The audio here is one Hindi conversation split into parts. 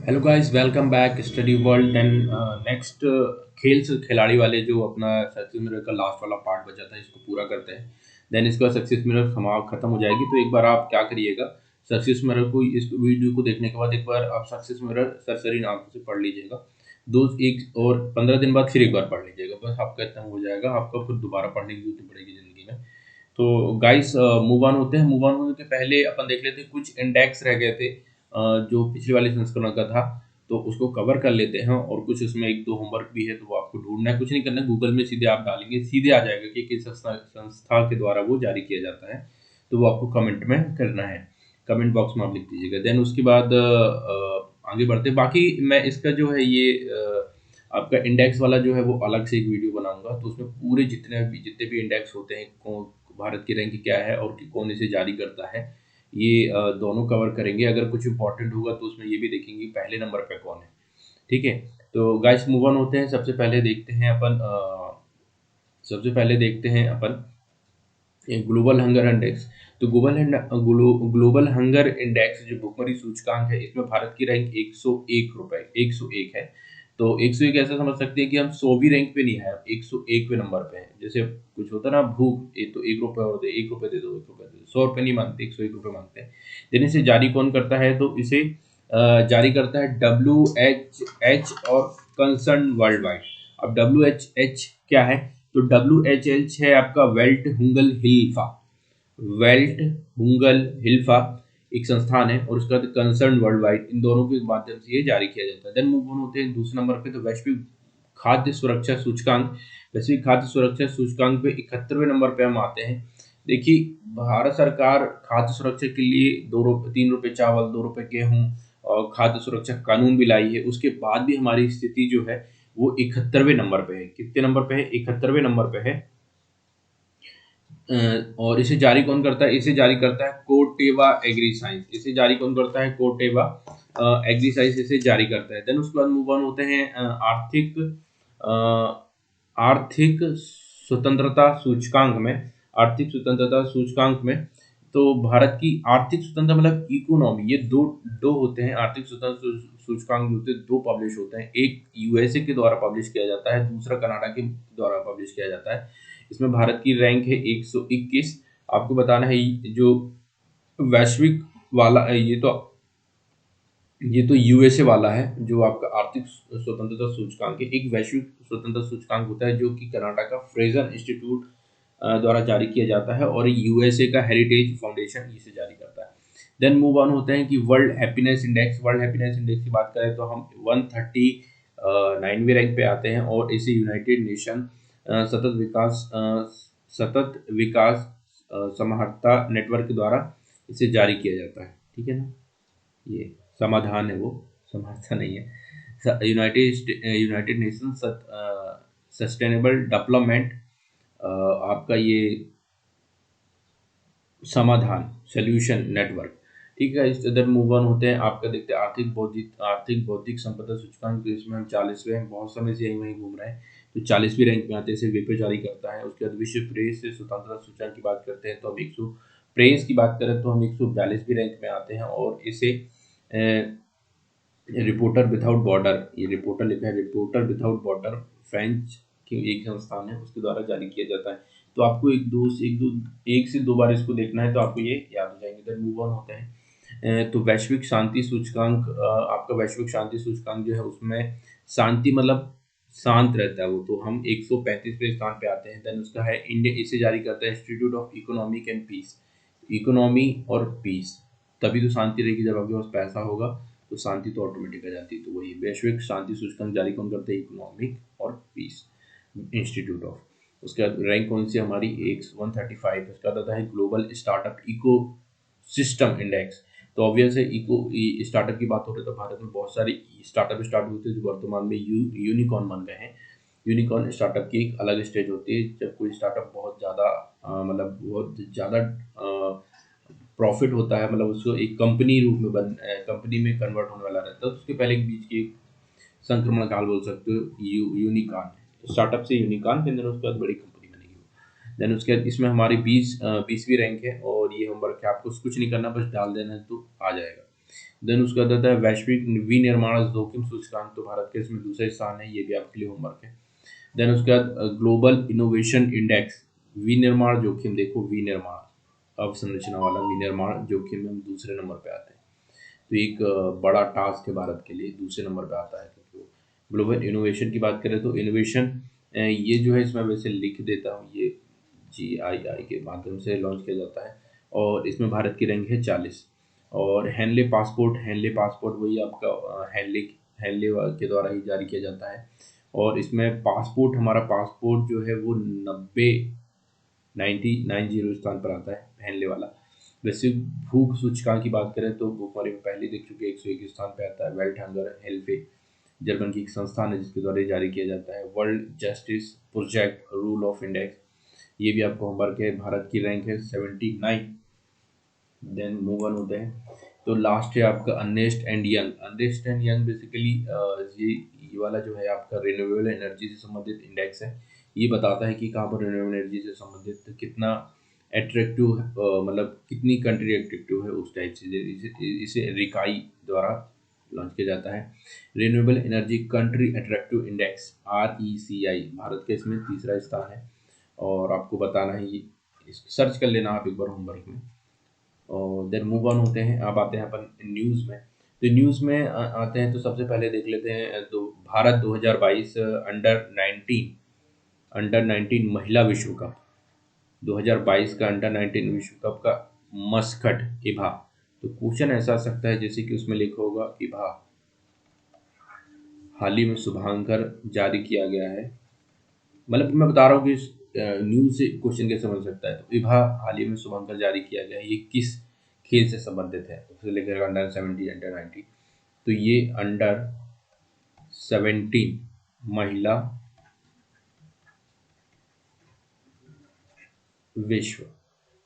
Hello guys, welcome back study world. Then next खेल से खिलाड़ी वाले जो अपना सक्सेस मिरर का लास्ट वाला पार्ट बचा था इसको पूरा करते हैं। देन इसका सक्सेस मिरर समाप्त खत्म हो जाएगी। तो एक बार आप क्या करिएगा, सक्सेस मिरर को इस वीडियो को देखने के बाद एक बार आप सक्सेस मिरर सरसरी नाम से पढ़ लीजिएगा। दो एक और 15 दिन बाद फिर एक बार पढ़ लीजिएगा, बस आपका इतना हो जाएगा। आपको फिर दोबारा पढ़ने की जरूरत नहीं पड़ेगी जिंदगी में। तो गाइस, मूव ऑन होते हैं। मूव ऑन होने के पहले अपन देख लेते हैं, कुछ इंडेक्स रह गए थे जो पिछले वाले संस्करण का था, तो उसको कवर कर लेते हैं। और कुछ उसमें एक दो होमवर्क भी है, तो वो आपको ढूंढना है, कुछ नहीं करना है। गूगल में सीधे आप डालेंगे, सीधे आ जाएगा कि किस संस्था के द्वारा वो जारी किया जाता है। तो वो आपको कमेंट में करना है, कमेंट बॉक्स में आप लिख दीजिएगा। देन उसके बाद आगे बढ़ते हैं। बाकी मैं इसका जो है ये आपका इंडेक्स वाला जो है वो अलग से एक वीडियो बनाऊंगा, तो उसमें पूरे जितने भी इंडेक्स होते हैं, कौन भारत की रैंक क्या है और कौन इसे जारी करता है, ये दोनों कवर करेंगे। अगर कुछ इंपॉर्टेंट होगा तो उसमें ये भी देखेंगे पहले नंबर पे कौन है। ठीक है, तो गाइस मूव ऑन होते हैं। सबसे पहले देखते हैं अपन ग्लोबल हंगर इंडेक्स। तो ग्लोबल हंगर इंडेक्स जो भुखमरी सूचकांक है, इसमें भारत की रैंक 101 है। तो 101 ऐसा समझ सकते हैं कि हम 100वीं रैंक पे नहीं है, 101वें नंबर पे है। जैसे कुछ होता है ना, भूख, ये तो 1 रुपये और दे, 1 रुपये दे दो, 1 रुपये दे दो, 100 रुपये नहीं मांगते, 101 रुपये मांगते हैं। देन इसे जारी कौन करता है, तो इसे जारी करता है WHH और कंसर्न वर्ल्ड वाइड। अब WHH क्या है, तो WHH है आपका वेल्ट हुंगल हिल्फा एक संस्थान है, और उसका कंसर्न वर्ल्ड वाइड, इन दोनों के माध्यम से ये जारी किया जाता है। देन मूव ऑन होते हैं दूसरे नंबर पे, तो वैश्विक खाद्य सुरक्षा सूचकांक। वैश्विक खाद्य सुरक्षा सूचकांक पे 71वें नंबर पे हम आते हैं। देखिए, भारत सरकार खाद्य सुरक्षा के लिए 2 रुपये 3 रुपये चावल, 2 रुपये गेहूं और खाद्य सुरक्षा कानून भी लाई है। उसके बाद भी हमारी स्थिति जो है वो 71वें नंबर पे है। कितने नंबर पे है, 71वें नंबर पे है। और इसे जारी कौन करता है, इसे जारी करता है कोटेवा एग्री साइंस। इसे जारी कौन करता है, कोटेवा एग्री साइंस इसे जारी करता है। देन उसके बाद मूव ऑन होते हैं आर्थिक स्वतंत्रता सूचकांक में। आर्थिक स्वतंत्रता सूचकांक में तो भारत की आर्थिक स्वतंत्रता मतलब इकोनॉमी, ये दो दो होते हैं। आर्थिक स्वतंत्रता सूचकांक जो होते हैं दो पब्लिश होते हैं, एक यूएसए के द्वारा पब्लिश किया जाता है, दूसरा कनाडा के द्वारा पब्लिश किया जाता है। इसमें भारत की रैंक है 121। आपको बताना है जो वैश्विक वाला, ये तो यूएसए वाला है जो आपका आर्थिक स्वतंत्रता सूचकांक है। एक वैश्विक स्वतंत्रता सूचकांक होता है जो कि कनाडा का फ्रेजर इंस्टीट्यूट द्वारा जारी किया जाता है, और यूएसए का हेरिटेज फाउंडेशन इसे जारी करता है। देन मूव ऑन होते हैं कि world happiness index. World happiness index की बात करें तो हम 139वें रैंक पे आते हैं, और इसे यूनाइटेड नेशन सतत विकास समाहर्ता नेटवर्क द्वारा इसे जारी किया जाता है। ठीक है ना, ये समाधान है वो, समर्था नहीं है। यूनाइटेड नेशन सस्टेनेबल डेवलपमेंट आपका ये समाधान सोल्यूशन नेटवर्क। ठीक है, इस इधर मूव ऑन होते हैं। आपका देखते हैं आर्थिक बौद्धिक संपदा सूचकांक, तो इसमें हम 40वें हैं, बहुत समय से यहीं वहीं घूम रहे हैं। तो 40वीं रैंक में आते हैं, इसे वेपो जारी करता है। उसके बाद विश्व प्रेस से स्वतंत्रता सूचकांक की बात करते हैं, तो हम 100 प्रेस की बात करें तो हम 142वीं रैंक में आते हैं, और इसे रिपोर्टर विदाउट बॉर्डर, ये रिपोर्टर लिखा है, रिपोर्टर विदाउट बॉर्डर फ्रेंच की एक संस्थान है, उसके द्वारा जारी किया जाता है। तो आपको एक से दो बार इसको देखना है, तो आपको ये याद हो जाएंगे। देन मूव ऑन होते हैं तो वैश्विक शांति सूचकांक। आपका वैश्विक शांति सूचकांक जो है उसमें शांति मतलब शांत रहता है वो, तो हम 135वें स्थान पे आते हैं। देन उसका है इंडिया, इसे जारी करता है institute of economic and peace. Economy और पीस, तभी तो शांति रहेगी जब आपके पास पैसा होगा, तो शांति तो ऑटोमेटिक आ जाती है। तो वही वैश्विक शांति सूचकांक जारी कौन करते हैं, इकोनॉमिक और पीस इंस्टीट्यूट ऑफ। उसके बाद रैंक कौन सी हमारी, 135। उसका आता है global startup eco system index. तो ऑब्वियस है, इको स्टार्टअप की बात हो रही है तो भारत में बहुत सारे स्टार्टअप स्टार्ट होते हैं जो वर्तमान में यूनिकॉर्न बन गए हैं। यूनिकॉर्न स्टार्टअप की एक अलग स्टेज होती है, जब कोई स्टार्टअप बहुत ज़्यादा मतलब बहुत ज़्यादा प्रॉफिट होता है, मतलब उसको एक कंपनी रूप में कंपनी में कन्वर्ट होने वाला रहता है, तो उसके पहले एक बीच की संक्रमण काल बोल सकते हो, यूनिकॉर्न स्टार्टअप से यूनिकॉर्न, फिर उसके बाद बड़ी कंपनी बनेगी। देन उसके बाद इसमें हमारी 20वीं रैंक है, और ये होमवर्क है, आपको कुछ नहीं करना, बस डाल देना है तो आ जाएगा। देन उसका आता है वैश्विक विनिर्माण जोखिम सूचकांक, तो भारत का इसमें दूसरा स्थान है, ये भी आपके लिए होमवर्क है। देन उसके बाद ग्लोबल इनोवेशन इंडेक्स, विनिर्माण जोखिम, देखो विनिर्माण अवसंरचना वाला विनिर्माण जोखिम में हम दूसरे नंबर पे आते हैं। तो एक बड़ा टास्क है भारत के लिए, दूसरे नंबर पे आता है। क्योंकि ग्लोबल इनोवेशन की बात करें तो इनोवेशन ये जो है इसमें वैसे लिख देता हूँ, ये GII के माध्यम से लॉन्च किया जाता है और इसमें भारत की रैंक है 40। और हैंडले पासपोर्ट, हैंडले पासपोर्ट वही आपका हैंडले हैंडले के द्वारा ही जारी किया जाता है। और इसमें पासपोर्ट, हमारा पासपोर्ट जो है वो 90 स्थान पर आता है, हैंडले वाला। वैसे भूख सूचकांक की बात करें तो भूखमरी में पहले देख चुके 101 स्थान पे आता है। वेल्ट हंगर हेल्फे जर्मन की एक संस्थान है जिसके द्वारा जारी किया जाता है। World justice project rule of index, ये भी आपको होमवर्क है, भारत की रैंक है 79। देन मूव ऑन होते हैं, तो लास्ट है आपका Ernst and Young. Ernst and Young basically ये वाला जो है आपका रिन्यूएबल एनर्जी से संबंधित इंडेक्स है। ये बताता है कि कहाँ पर रिन्यूएबल एनर्जी से संबंधित कितना एट्रैक्टिव, मतलब कितनी कंट्री एट्रैक्टिव है उस टाइप से। इसे रिकाई द्वारा लॉन्च किया जाता है। Renewable energy country attractive index RECI, Bharat के इसमें तीसरा स्थान है। और आपको बताना है ये, सर्च कर लेना आप एक बार होमवर्क में। और देन मूव ऑन होते हैं, अब आते हैं अपन न्यूज़ में। तो न्यूज़ में आते हैं तो सबसे पहले देख लेते हैं तो भारत 2022 अंडर 19 महिला विश्व कप, 2022 का अंडर 19 विश्व कप का मस्कट इभा। तो क्वेश्चन ऐसा आ सकता है जैसे कि उसमें लिखा होगा इभा हाल ही में शुभांकर जारी किया गया है। मतलब मैं बता रहा हूँ कि न्यूज़ से क्वेश्चन कैसे बन सकता है। तो इभा हाल ही में शुभांकर जारी किया गया है, ये किस खेल से संबंधित है। तो लिखेगा अंडर 17 अंडर 19। तो ये अंडर 17 महिला विश्व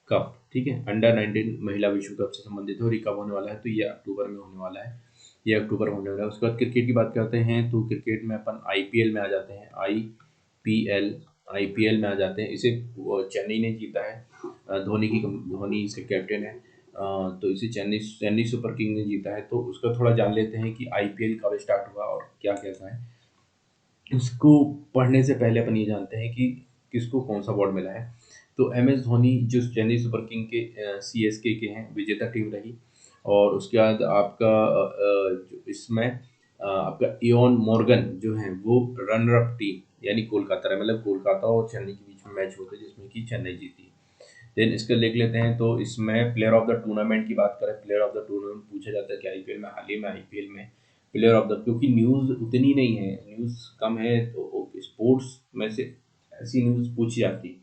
कप, ठीक है, अंडर 19 महिला विश्व कप से संबंधित है और ये कब होने वाला है, तो ये अक्टूबर में होने वाला है, ये अक्टूबर में होने वाला है। उसके बाद क्रिकेट की बात करते हैं तो क्रिकेट में अपन IPL में आ जाते हैं। IPL में आ जाते हैं, इसे चेन्नई ने जीता है। धोनी इसके कैप्टन है। तो इसे चेन्नई सुपर किंग ने जीता है। तो उसका थोड़ा जान लेते हैं कि IPL कब स्टार्ट हुआ और क्या कैसा है। उसको पढ़ने से पहले अपन ये जानते हैं कि किसको कौन सा अवार्ड मिला है। तो MS धोनी जो चेन्नई सुपर किंग के CSK के हैं, विजेता टीम रही। और उसके बाद आपका जो इसमें आपका इयोन मॉर्गन जो है वो रनर अप टीम, यानी कोलकाता है, मतलब कोलकाता और चेन्नई के बीच में मैच होता है जिसमें कि चेन्नई जीती। देन इसका लिख लेते हैं, तो इसमें प्लेयर ऑफ द टूर्नामेंट की बात करें, प्लेयर ऑफ द टूर्नामेंट पूछा जाता है कि IPL में, हाल ही में IPL में प्लेयर ऑफ द, क्योंकि न्यूज़ उतनी नहीं है, न्यूज़ कम है, तो स्पोर्ट्स में से ऐसी न्यूज़ पूछी जाती है।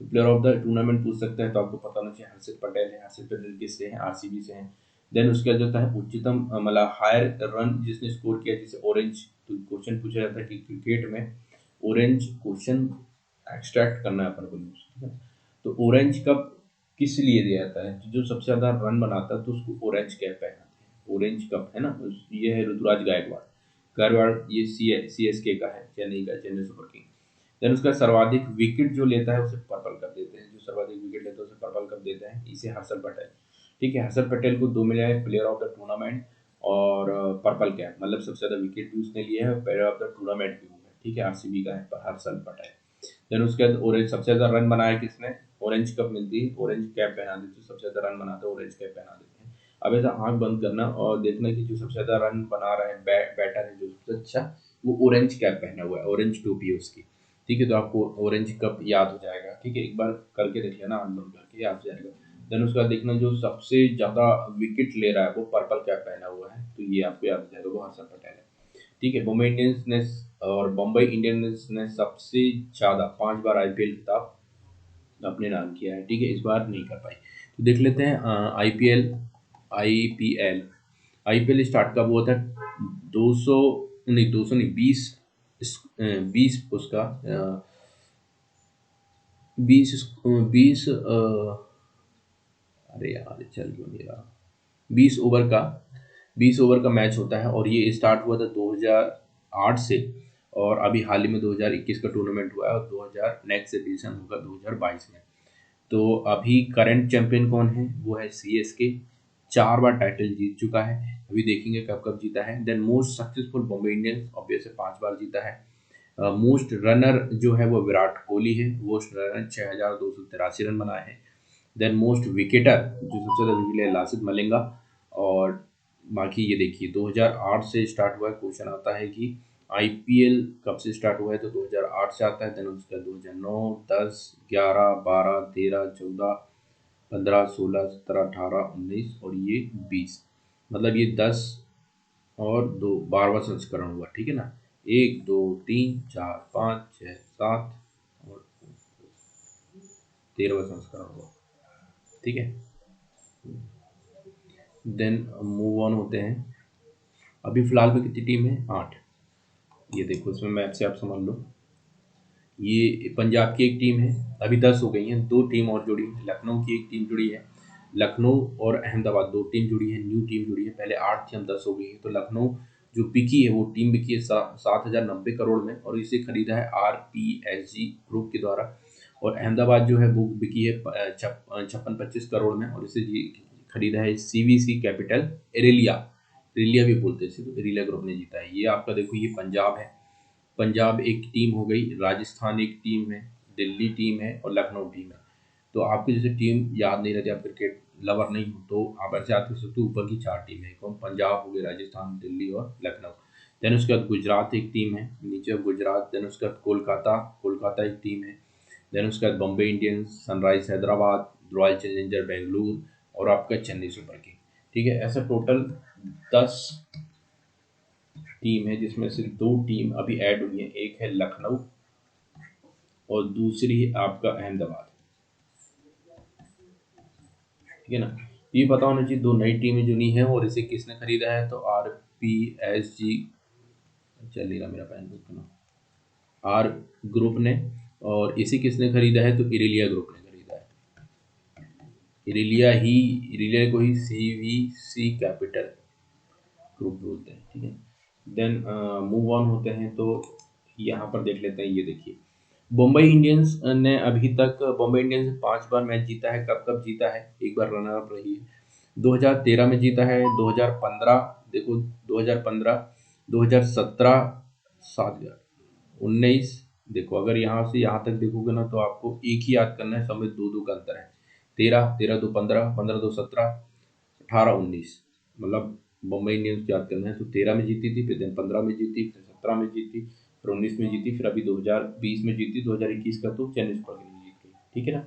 तो प्लेयर ऑफ द टूर्नामेंट पूछ सकते हैं, तो आपको पता होना चाहिए हर्षित पटेल है। हर्षित पटेल किससे हैं, RCB से हैं। देन उसके बाद जो है उच्चतम मतलब हायर रन जिसने स्कोर किया, जिसे ऑरेंज, तो क्वेश्चन पूछा जाता है कि क्रिकेट में ऑरेंज क्वेश्चन एक्सट्रैक्ट करना है अपन को न्यूज़, ठीक है। तो ऑरेंज कप किस लिए दिया जाता है, तो जो सबसे ज़्यादा रन बनाता है तो उसको ऑरेंज कैप पहनाते हैं। ऑरेंज कप है ना, ये है ऋतुराज गायकवाड़, ये CSK का है, चेन्नई का, चेन्नई सुपर किंग। देन उसका सर्वाधिक विकेट जो लेता है उसे पर्पल कप देते हैं, जो सर्वाधिक विकेट लेता है उसे पर्पल कप देते हैं, इसे हर्षल पटेल, ठीक है। हर्षल पटेल को 2 मिला है, प्लेयर ऑफ द टूर्नामेंट और पर्पल कैप, मतलब सबसे ज़्यादा विकेट भी उसने लिए है, प्लेयर ऑफ द टूर्नामेंट भी हुआ है, ठीक है। RCB का है हर्षल पटेल। देन उसके बाद ऑरेंज सबसे ज़्यादा रन बनाया किसने, ऑरेंज कप मिलती है, ऑरेंज कैप पहना देते हैं, सबसे ज़्यादा रन बनाते हैं ऑरेंज कैप पहना देते हैं। अब ऐसा आंख बंद करना और देखना कि जो सबसे ज़्यादा रन बना रहा है बैटर है जो सबसे अच्छा, वो ऑरेंज कैप पहना हुआ है, ऑरेंज टोपी है उसकी, ठीक है। तो आपको ऑरेंज कप याद हो जाएगा, ठीक है, एक बार करके देख लेना, आंख बंद करके याद हो जाएगा। देन उसका देखना जो सबसे ज़्यादा विकेट ले रहा है वो पर्पल कैप पहना हुआ है, तो ये आपको याद हो जाएगा, वो हर्षल पटेल है, ठीक है। मुंबई इंडियंस ने सबसे ज़्यादा 5 बार IPL खिताब अपने नाम किया है, ठीक है, इस बार नहीं कर पाई। तो देख लेते हैं IPL स्टार्ट कब हुआ था। 200 नहीं 20 उसका 20 अरे यार चल क्यों नहीं रहा, 20 ओवर का 20 ओवर का मैच होता है और ये स्टार्ट हुआ था 2008 से। और अभी हाल ही में 2021 का टूर्नामेंट हुआ है और 2000 नेक्स्ट एडिशन होगा 2022 में। तो अभी करंट चैंपियन कौन है, वो है CSK, 4 बार टाइटल जीत चुका है, अभी देखेंगे कब कब जीता है। Then most successful Bombay Indians obviously 5 बार जीता है। मोस्ट रनर जो है वो विराट कोहली है, मोस्ट रनर 6283 रन बनाए हैं। देन मोस्ट विकेटर जो सबसे ज़्यादा विकेट है लासित मलिंगा। और बाकी ये देखिए 2008 से स्टार्ट हुआ है, क्वेश्चन आता है कि आईपीएल कब से स्टार्ट हुआ है, तो 2008 से आता है। देन उसका 2009, 10, 11, 12, 13, 14, 15, 16, 17, 18, 19 और ये 20, मतलब ये 10 और 2 12वां संस्करण हुआ, ठीक है ना। 1, 2, 3, 4, 5, 6, 7 और 13वां संस्करण हुआ, ठीक है। देन मूव ऑन होते हैं। अभी फिलहाल में कितनी टीम है, 8। ये देखो इसमें मैप से आप समझ लो, ये पंजाब की एक टीम है, अभी 10 हो गई हैं, 2 टीम और जुड़ी है। लखनऊ की एक टीम जुड़ी है, लखनऊ और अहमदाबाद 2 टीम जुड़ी है, न्यू टीम जुड़ी है। पहले 8 थी, हम 10 हो गई है। तो लखनऊ जो बिकी है वो टीम बिकी है 7,090 करोड़ में, और इसे खरीदा है RPSG ग्रुप के द्वारा। और अहमदाबाद जो है वो बिकी है 56-25 करोड़ में, और इसे खरीदा है CVC कैपिटल एरेलिया, एरेलिया भी बोलते हैं इसे, तो एरेलिया ग्रुप ने जीता है। ये आपका देखो ये पंजाब है, पंजाब एक टीम हो गई, राजस्थान एक टीम है, दिल्ली टीम है और लखनऊ टीम है। तो आपकी जैसे टीम याद नहीं रहती, आप क्रिकेट लवर नहीं हो, तो आप ऐसे याद कर सकते हो ऊपर की 4 टीमें हैं कौन, पंजाब हो गई, राजस्थान, दिल्ली और लखनऊ। देन उसके बाद गुजरात एक टीम है, नीचे गुजरात। देन उसके बाद कोलकाता, कोलकाता एक टीम है। देन उसके बाद Bombay Indians, sunrise Hyderabad, royal challenger Bengaluru और आपका चेन्नई सुपर किंग, ठीक है। ऐसा टोटल 10 टीम है, जिसमें सिर्फ 2 टीम अभी ऐड हुई है, एक है लखनऊ और दूसरी है आपका अहमदाबाद, ठीक है ना। ये पता होना चाहिए 2 नई टीमें जुड़ी हैं, और इसे किसने खरीदा है, तो RPSG, चल नहीं रहा मेरा पैन बुक ना, आर ग्रुप ने। और इसे किसने खरीदा है, तो इरेलिया ग्रुप ने खरीदा है, इरेलिया को ही CVC कैपिटल ग्रुप बोलते हैं, ठीक है। देन मूव ऑन होते हैं, तो यहाँ पर देख लेते हैं। ये देखिए मुंबई इंडियंस ने अभी तक, बॉम्बे इंडियंस ने 5 बार मैच जीता है। कब कब जीता है, एक बार रनर अप रही है, 2013 में जीता है, 2015 देखो, 2015, 2017, 7, 19 देखो। अगर यहाँ से यहाँ तक देखोगे ना, तो आपको एक ही याद करना है, सब में 2-2 का अंतर है। 13, 13 2 15, 15 2 17, 18 19, मतलब मुंबई इंडियंस की याद करना है, तो 13 में जीती थी, फिर दिन 15 में जीती, फिर 17 में जीती, फिर 19 में जीती, फिर अभी 2020 में जीती, 2021 का तो चेन्नई सुपर किंग जीत गई, ठीक है ना।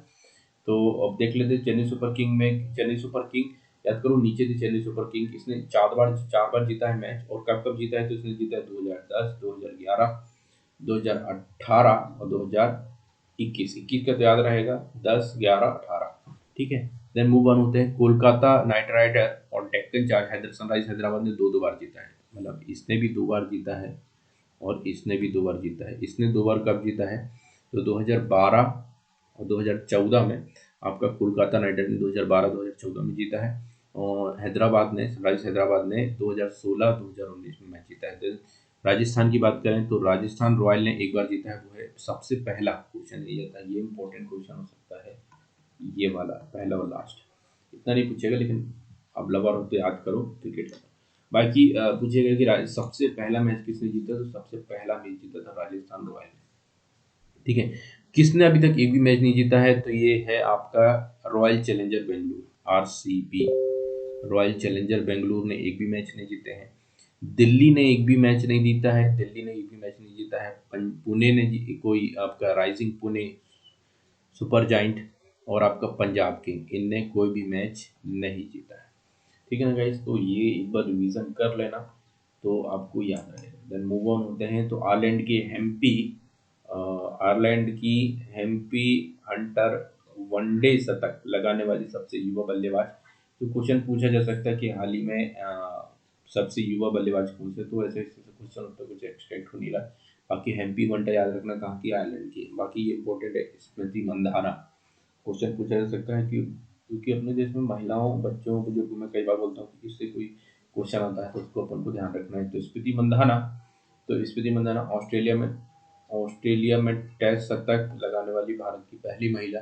तो अब देख लेते हैं चेन्नई सुपर किंग में, चेन्नई सुपर किंग याद करो नीचे थी चेन्नई सुपर किंग, इसने 4 बार जीता है मैच। और कब कब जीता है, तो इसने जीता है 2010, 2011, 2018 और 2021। 21 का तो याद रहेगा, 10, 11, 18, ठीक है। देन मूव ऑन होते हैं। कोलकाता नाइट राइडर और डेक्कन चार्ज सनराइज हैदराबाद ने 2-2 बार जीता है, मतलब इसने भी 2 बार जीता है और इसने भी 2 बार जीता है। इसने 2 बार कब जीता है, तो 2012 और 2014 में आपका कोलकाता नाइट राइडर ने 2012-2014 में जीता है। और हैदराबाद ने, सनराइज हैदराबाद ने 2016-2019 में मैच जीता है। तो राजस्थान की बात करें, तो राजस्थान रॉयल ने 1 बार जीता है, वो है सबसे पहला क्वेश्चन ये था, ये इंपॉर्टेंट क्वेश्चन हो सकता है, ये वाला पहला और लास्ट। इतना नहीं पूछेगा, लेकिन अब लवर हो तो याद करो क्रिकेट का। बाकी पूछेगा कि सबसे पहला मैच किसने जीता, तो सबसे पहला मैच जीता था राजस्थान रॉयल ने, ठीक है। किसने अभी तक एक भी मैच नहीं जीता है, तो ये है आपका royal challenger Bengaluru, RCB। Royal challenger Bengaluru ने एक भी मैच नहीं जीते हैं। दिल्ली ने एक भी मैच नहीं जीता है, दिल्ली ने एक भी मैच नहीं जीता है। पुणे ने कोई आपका राइजिंग पुणे सुपर जाइंट और आपका पंजाब किंग, इनने कोई भी मैच नहीं जीता है, ठीक है ना गाइस। तो ये एक बार रिवीजन कर लेना, तो आपको याद रहेगा। देन मूव ऑन होते हैं, तो आयरलैंड की हेम्पी हंटर वनडे शतक लगाने वाली सबसे युवा बल्लेबाज। तो क्वेश्चन पूछा जा सकता है कि हाल ही में सबसे युवा बल्लेबाज कौन से, तो ऐसे क्वेश्चन उत्तर कुछ एक्सपेक्ट हो नहीं रहा। बाकी हेम्पी हंटर याद रखना कहाँ की, आयरलैंड की। बाकी ये इंपॉर्टेंट है, स्मृति मंधाना क्वेश्चन पूछा जा सकता है कि, क्योंकि अपने देश में महिलाओं बच्चों को, जो मैं कई बार बोलता हूँ कि किससे कोई क्वेश्चन आता है तो उसको अपन को ध्यान रखना है। तो स्मृति मंधाना, ऑस्ट्रेलिया में टेस्ट शतक लगाने वाली भारत की पहली महिला।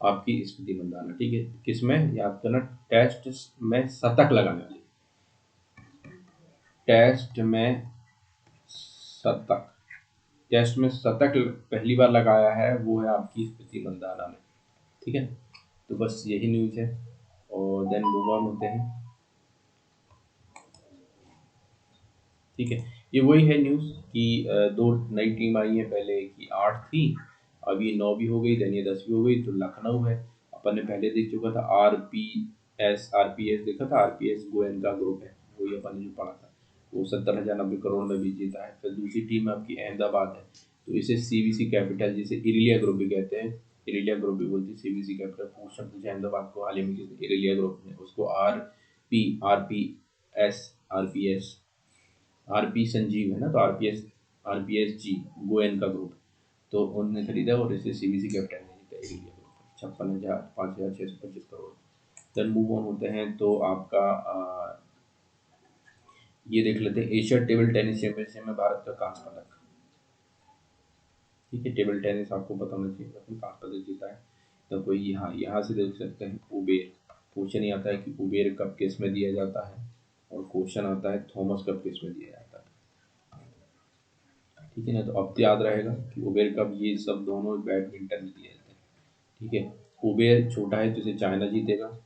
आपकी स्मृति मंदाना, ठीक है। किसमें याद करना, टेस्ट में शतक लगाने वाली, टेस्ट में शतक, टेस्ट में शतक पहली बार लगाया है वो है आपकी स्मृति मंदाना ने, ठीक है। तो बस यही न्यूज है, और देन मूव ऑन होते हैं, ठीक है। ये वही है न्यूज़ कि दो नई टीम आई है, पहले की 8 थी, अब ये 9 भी हो गई, देन ये 10 भी हो गई। तो लखनऊ है, अपन ने पहले देख चुका था, आरपीएस देखा था, आरपीएस गोयनका ग्रुप है, वही अपन ने जो पढ़ा था, वो 70,090 करोड़ में भी जीता है। फिर दूसरी टीम आपकी अहमदाबाद है, तो इसे सीबीसी कैपिटल, जिसे इरिलिया ग्रुप भी कहते हैं, इरिलिया ग्रुप भी बोलते हैं, सीबीसी कैपिटल पूछा अहमदाबाद को हाल ही में किसी इरिलिया ग्रुप ने उसको आरपीएस आरपी संजीव है ना, तो RPS G Goenka group, तो उन्होंने खरीदा और इसे सीबीसी कैपिटल ने जीता area group 56,5,625 crore. Then move on होते हैं तो आपका ये देख लेते हैं, एशिया टेबल टेनिस चैंपियनशिप में भारत का कांस्य पदक, ठीक है। टेबल टेनिस आपको पता होना चाहिए, अपने कांस्य पदक जीता है। तो कोई यहाँ से देख सकते हैं, उबेर क्वेश्चन ही आता है कि उबेर कप किस में दिया जाता है, और क्वेश्चन आता है थॉमस कप किस में दिया जाता है, ठीक है ना। तो अब तो याद रहेगा कि उबेर कप ये सब दोनों बैडमिंटन में दिए जाते हैं, ठीक है। उबेर छोटा है तो इसे चाइना जीतेगा,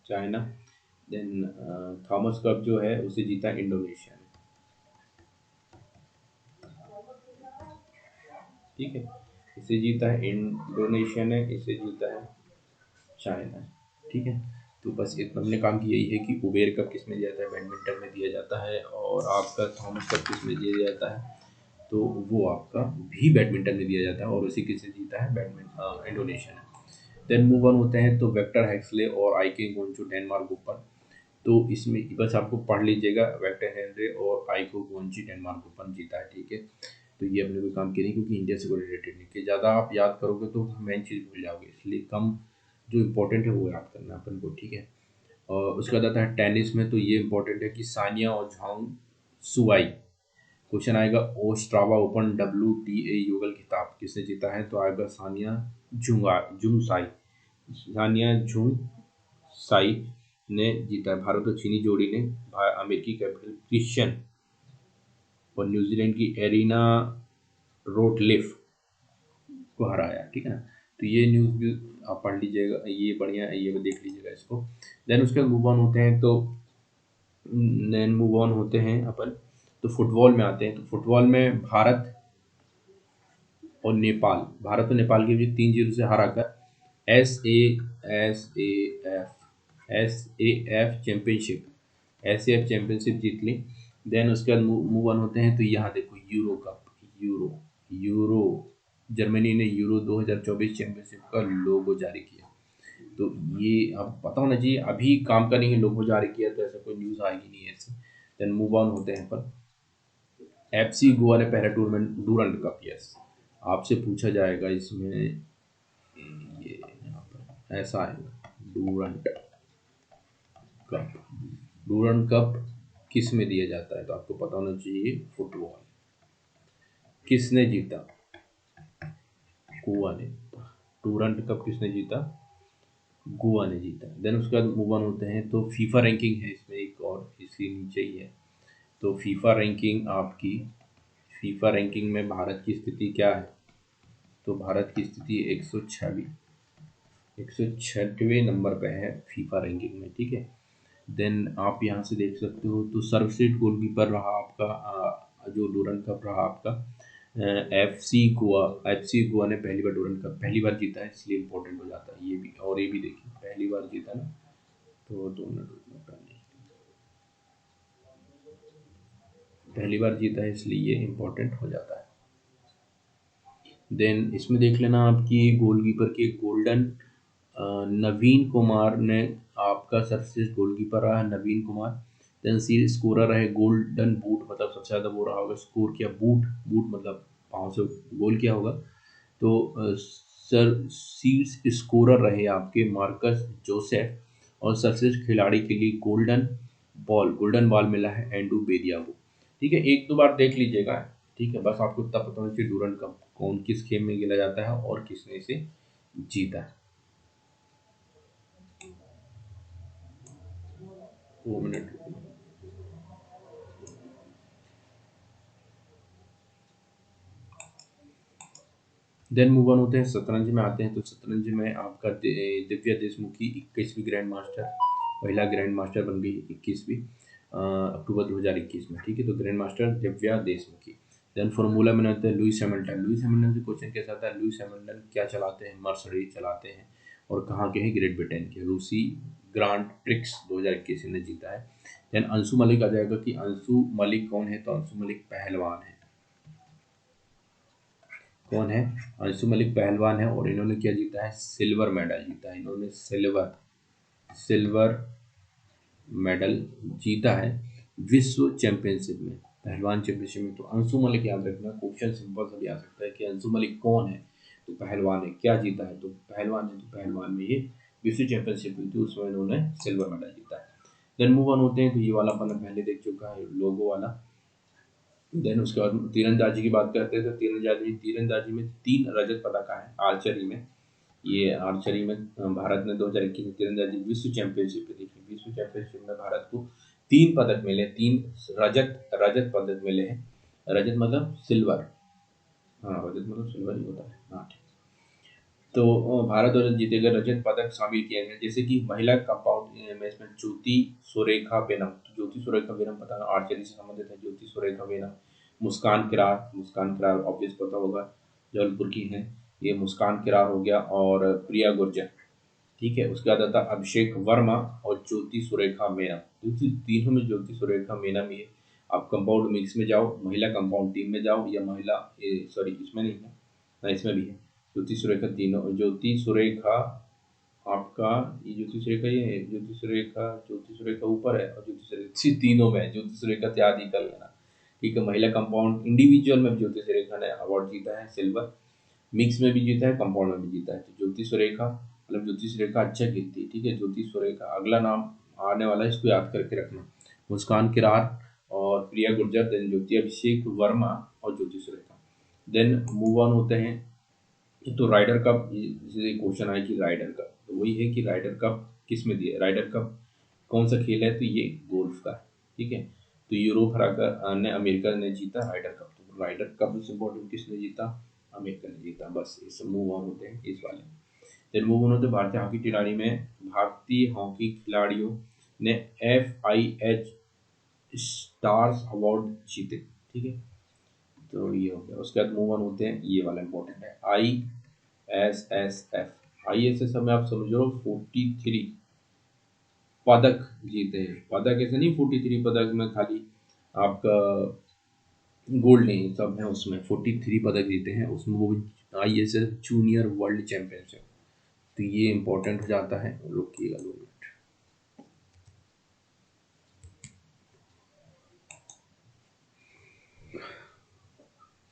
चाइना। देन थॉमस कप जो है उसे जीता इंडोनेशिया ने, ठीक है। इसे जीता है इंडोनेशिया ने, इसे जीता है चाइना, ठीक है। तो बस इतना हमने काम की, यही है कि उबेर कप किस में दिया जाता है, बैडमिंटन में दिया जाता है, और आपका थॉमस कप किस में दिया जाता है, तो वो आपका भी बैडमिंटन में दिया जाता है, और उसी किससे जीता है, बैडमिंटन इंडोनेशिया ने। देन मूव ऑन होते हैं तो वेक्टर हैक्सले और आइके गोंचू डेनमार्क ओपन, तो इसमें बस आपको पढ़ लीजिएगा, वेक्टर हैक्सले और आइको गोंची डेनमार्क ओपन जीता है, ठीक है। तो ये अपने कोई काम की नहीं, क्योंकि इंडिया से कोई रिलेटेड नहीं, कि ज़्यादा आप याद करोगे तो मेन चीज़ भूल जाओगे, इसलिए कम जो इम्पोर्टेंट है वो याद करना है अपन को, ठीक है। और उसके बाद आता है टेनिस में, तो ये इम्पोर्टेंट है कि सानिया और झांग सुवाई, क्वेश्चन आएगा ओस्ट्रावा ओपन WTA युगल खिताब किसने जीता है, तो आएगा सानिया जुंग साई ने जीता है। भारत और चीनी जोड़ी ने अमेरिकी कैपिटल क्रिश्चियन और न्यूजीलैंड की एरिना रोटलिफ को हराया, ठीक है ना। तो ये न्यूज़ भी आप पढ़ लीजिएगा, ये बढ़िया है, ये भी देख लीजिएगा इसको। देन उसके मूव ऑन होते हैं, तो देन मूव ऑन होते हैं अपन, तो फुटबॉल में आते हैं। तो फुटबॉल में भारत और नेपाल के बीच 3-0 से हरा कर एस ए एफ चैंपियनशिप जीत ली। देन उसके बाद मूव ऑन होते हैं, तो यहाँ देखो euro cup, euro euro Germany ने यूरो 2024 चैंपियनशिप का लोगो जारी किया। तो ये अब पता होना चाहिए, अभी काम का नहीं है, लोगो जारी किया तो ऐसा कोई न्यूज़ आएगी नहीं ऐसे। देन मूव ऑन होते हैं पर एफसी गोवा ने पहला टूर्नामेंट डूरंड कप, यस आपसे पूछा जाएगा इसमें, ये यहाँ पर ऐसा आएगा डूरंड कप, डूरंड कप किस में दिया जाता है, तो आपको पता होना चाहिए, फुटबॉल। किसने जीता, गोवा ने। डूरंड कप किसने जीता, गोवा ने जीता। देन उसके बाद मूव ऑन होते हैं, तो फीफा रैंकिंग है इसमें एक और, इसके नीचे ही है। तो फीफा रैंकिंग में भारत की स्थिति क्या है, तो भारत की स्थिति 106वें नंबर पे है फीफा रैंकिंग में, ठीक है। देन आप यहाँ से देख सकते हो, तो सर्वश्रेष्ठ गोलकीपर रहा आपका जो डूरंड कप रहा आपका एफसी गोवा ने पहली बार डूरंड कप पहली बार जीता है, इसलिए इम्पोर्टेंट हो जाता है ये भी। और ये भी देखिए पहली बार जीता ना, तो 2 मिनट पहले पहली बार जीता है, इसलिए ये इम्पोर्टेंट हो जाता है। देन इसमें देख लेना आपकी गोलकीपर के गोल्डन, नवीन कुमार ने आपका सर्वश्रेष्ठ गोलकीपर रहा है, नवीन कुमार। देन सी स्कोरर रहे गोल्डन बूट, मतलब सबसे ज़्यादा वो रहा होगा स्कोर किया, बूट बूट मतलब पाँव से गोल किया होगा, तो सर शीर्ष स्कोरर रहे आपके मार्कस जोसेफ, और सर्वश्रेष्ठ खिलाड़ी के लिए गोल्डन बॉल मिला है एंडू बेरिया को, ठीक है। 1-2 बार देख लीजिएगा, ठीक है। बस आपको तब पता होना चाहिए डूरंड कप कौन किस गेम में खेला जाता है और किसने इसे जीता है। 2 मिनट। देन मूव ऑन होते हैं, शतरंज में आते हैं। तो शतरंज में आपका दिव्या देशमुखी 21वीं ग्रैंड मास्टर, महिला ग्रैंड मास्टर बन गई 21वीं अक्टूबर 2021 में, ठीक है। तो grand master Divya Deshmukh. Then formula में आते हैं लुइस हैमिल्टन। लुइस हैमिल्टन से क्वेश्चन कैसा आता है, लुइस हैमिल्टन क्या चलाते हैं, मर्सिडीज चलाते हैं, और कहाँ के हैं, ग्रेट ब्रिटेन के। रूसी ग्रांड प्रिक्स 2021 ने जीता है। देन अंशु मलिक आ जाएगा कि अंशु मलिक कौन है, तो अंशु मलिक पहलवान है। कौन है, अंशु मलिक पहलवान है, और इन्होंने क्या जीता है, सिल्वर मेडल जीता है। इन्होंने सिल्वर सिल्वर मेडल जीता है विश्व चैंपियनशिप में, पहलवान चैंपियनशिप में। तो अंशु मलिक याद रखना, क्वेश्चन सिंपल सा भी आ सकता है कि अंशु मलिक कौन है, तो पहलवान है, क्या जीता है, तो पहलवान है। तो पहलवान में ये विश्व चैंपियनशिप हुई थी, उसमें इन्होंने सिल्वर मेडल जीता है। देन मूव ऑन होते हैं। तो ये वाला अपन पहले देख चुका है, लोगो वाला। देन उसके बाद तीरंदाजी की बात करते हैं। तो तीरंदाजी तीरंदाजी में 3 रजत पदक आए आर्चरी में। ये आर्चरी में भारत ने 2021 में तीरंदाजी विश्व चैंपियनशिप में देखी, विश्व चैंपियनशिप में भारत को 3 पदक मिले, 3 रजत रजत पदक मिले हैं। रजत मतलब सिल्वर, हाँ रजत मतलब सिल्वर ही होता है, हाँ ठीक। तो भारत और जीते गए रजत पदक शामिल किए गए, जैसे कि महिला कंपाउंड में इसमें ज्योति सुरेखा वेनम। तो ज्योति सुरेखा वेनम पता है आर्चरी से संबंधित है, ज्योति सुरेखा वेनम। मुस्कान किरार ऑब्वियस पता होगा, जबलपुर की हैं ये, मुस्कान किरार हो गया, और प्रिया गुर्जर, ठीक है। उसके बाद आता है अभिषेक वर्मा और ज्योति सुरेखा मेनन। क्योंकि तीनों में ज्योति सुरेखा मेनन ये, आप कंपाउंड मिक्स में जाओ, महिला कंपाउंड टीम में जाओ, या महिला सॉरी इसमें नहीं है ना, इसमें भी है ज्योति सुरेखा। तीनों ज्योति सुरेखा आपका, ये ज्योति सुरेखा, ये ज्योति सुरेखा ऊपर है, और ज्योति सुरेखा तीनों में है, ज्योति सुरेखा त्याग ही कर लेना, ठीक है। महिला कंपाउंड इंडिविजुअल में भी ज्योति सुरेखा ने अवार्ड जीता है सिल्वर, मिक्स में भी जीता है, कंपाउंड में भी जीता है। तो ज्योति सुरेखा मतलब ज्योति सुरेखा अच्छा खेलती है, ठीक है। ज्योति सुरेखा अगला नाम आने वाला है, इसको याद करके रखना। मुस्कान किरार और प्रिया गुर्जर, देन ज्योति अभिषेक वर्मा और ज्योति सुरेखा। देन मूव ऑन होते हैं। तो राइडर कप, जैसे क्वेश्चन आया कि राइडर कप, तो वही है कि राइडर कप किस में दिया, राइडर कप कौन सा खेल है, तो ये गोल्फ का है, ठीक है। तो यूरोप हराकर ने अमेरिका ने जीता राइडर कप। तो राइडर कप इम्पोर्टेंट किसने जीता, अमेरिका ने जीता। बस इस मूव ऑन होते हैं इस वाले। फिर मूव ऑन होते हैं भारतीय हॉकी खिलाड़ी में, भारतीय हॉकी खिलाड़ियों ने FIH स्टार्स अवार्ड जीते, ठीक है। तो ये हो गया। उसके बाद मूव ऑन होते हैं, ये वाला इंपॉर्टेंट है, ISSF। ISSF में आप समझ लो 43 पदक जीते हैं। पदक ऐसे नहीं 43 पदक में खाली आपका गोल्ड नहीं, सब है उसमें, 43 पदक जीते हैं उसमें, वो ISS जूनियर वर्ल्ड चैंपियनशिप। तो ये इंपॉर्टेंट हो जाता है, रुकिएगा 2 मिनट।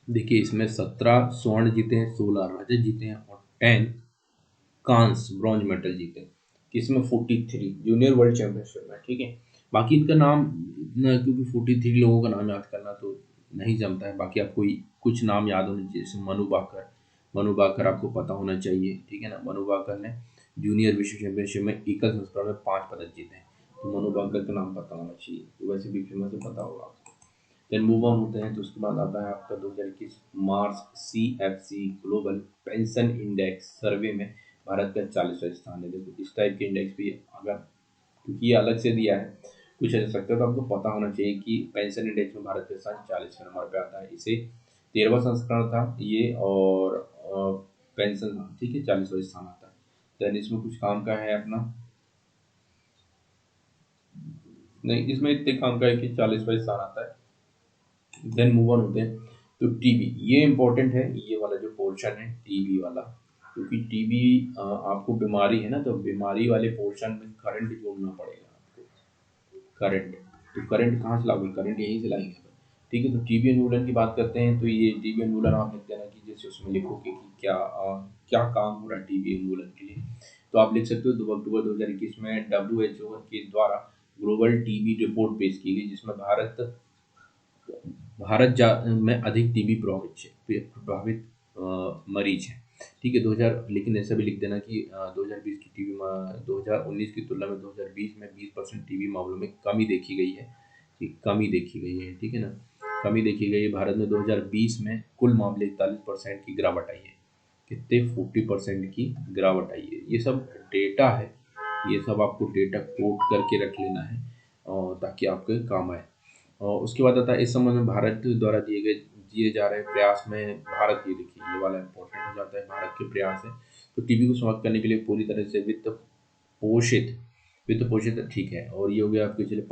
देखिए इसमें 17 स्वर्ण जीते हैं, 16 रजत जीते हैं, और 10 कांस्य ब्रॉन्ज मेडल जीते हैं। इसमें 43 जूनियर वर्ल्ड चैंपियनशिप में, ठीक है। बाकी इनका नाम इतना, क्योंकि 43 लोगों का नाम याद करना तो नहीं जमता है। बाकी आपको कुछ नाम याद होने चाहिए, जैसे मनु बाकर आपको पता होना चाहिए, ठीक है ना। मनु बाकर ने जूनियर विश्व चैंपियनशिप में एकल संस्करण में 5 पदक जीते हैं, तो मनु बाकर का नाम पता होना चाहिए, तो वैसे भी फेमस है, पता होगा आपको। देन मूव ऑन होते हैं। तो उसके बाद आता है आपका 2021 मार्च CFC ग्लोबल पेंशन इंडेक्स सर्वे में भारत का 40वां स्थान है। देखो इस टाइप के इंडेक्स भी, अगर क्योंकि ये अलग से दिया है कुछ ऐसा सकता है, तो आपको पता होना चाहिए कि पेंशन इंडेक्स में भारत का स्थान 40वें नंबर पे आता है। इसे 13वां संस्करण था ये, और पेंशन, ठीक है, 40वां स्थान आता है। देन इसमें कुछ काम का है अपना, नहीं इसमें इतने काम का है कि 40वां स्थान आता है। देन मूव ऑन होते हैं। तो टीबी ये इंपॉर्टेंट है, ये वाला जो पोर्शन है टीबी वाला, क्योंकि टीबी आपको बीमारी है ना, तो बीमारी वाले पोर्शन में करंट जोड़ना पड़ेगा आपको, करंट। तो करंट कहाँ से लाओगे, करंट यहीं से लाएंगे अपन, ठीक है। तो टीबी उन्मूलन की बात करते हैं। तो ये टीबी उन्मूलन आप लिख देना कि जैसे उसमें लिखोगे कि क्या काम हो रहा है टीबी उन्मूलन के लिए। तो आप लिख सकते हो 2 अक्टूबर 2021 में WHO के द्वारा ग्लोबल टीबी रिपोर्ट पेश की गई, जिसमें भारत में अधिक टीबी प्रभावित मरीज हैं। ठीक है। 2000, लेकिन ऐसा भी लिख देना कि 2020 की टीबी 2019 की तुलना में 2020 में 20% टीबी मामलों में कमी देखी गई है। ठीक, कमी देखी गई है, ठीक है ना। कमी देखी गई है। भारत में 2020 में कुल मामले 41% की गिरावट आई है। कितने? 40% की गिरावट आई है। ये सब डेटा है, ये सब आपको डेटा कोट करके रख लेना है और ताकि आपके काम आए। और उसके बाद आता है इस संबंध में भारत द्वारा दिए जा रहे प्रयास में भारत, ये देखिए ये वाला इम्पोर्टेंट हो जाता है, भारत के प्रयास है। तो टीबी को समाप्त करने के लिए पूरी तरह से पोषित वित्त पोषित, ठीक है। और ये हो गया आपके, चलिए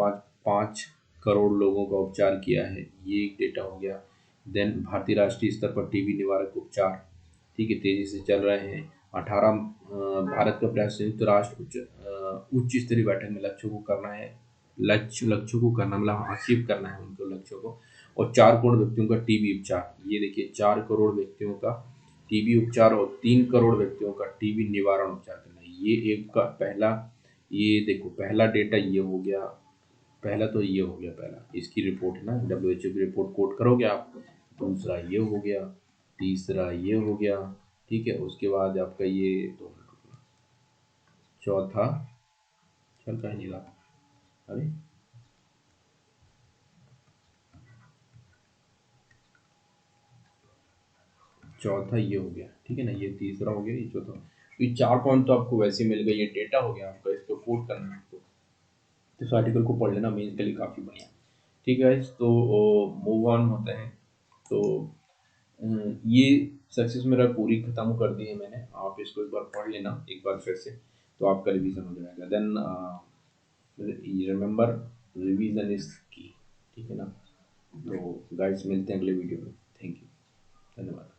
5 करोड़ लोगों का उपचार किया है, ये एक डेटा हो गया। देन भारतीय राष्ट्रीय स्तर पर टीबी निवारक उपचार, ठीक है, तेजी से चल रहे हैं। 18 भारत का प्रयास संयुक्त राष्ट्र उच्च स्तरीय बैठक में लक्ष्यों को करना है, लक्ष्यों को करना मतलब अचीव करना है उनको लक्ष्यों को। और 4 करोड़ व्यक्तियों का टीबी उपचार, ये देखिए 4 करोड़ व्यक्तियों का टीबी उपचार और 3 करोड़ व्यक्तियों का टीबी निवारण उपचार करना है। ये एक का पहला, ये देखो पहला डेटा ये हो गया, पहला तो ये हो गया, पहला इसकी रिपोर्ट है ना, WHO की रिपोर्ट कोट करोगे आप। दूसरा ये हो गया, तीसरा ये हो गया, ठीक है। उसके बाद आपका ये तो चौथा, चल का नहीं रहा, अरे चौथा ये हो गया, ठीक है ना, ये तीसरा हो गया, ये चौथा। ये 4 पॉइंट तो आपको वैसे मिल गए, ये डेटा हो गया आपका, इसको कोट करना है आपको। तो इस आर्टिकल को पढ़ लेना, मेंस के लिए काफ़ी बढ़िया। ठीक है guys, तो मूव ऑन होते हैं। तो ये सक्सेस मेरा पूरी खत्म कर दी है मैंने, आप इसको एक बार पढ़ लेना एक बार फिर से, तो आपका रिवीजन हो जाएगा। देन रिमेंबर, रिवीजन इज की, ठीक है ना। तो गाइस मिलते हैं अगले वीडियो में। थैंक यू, धन्यवाद।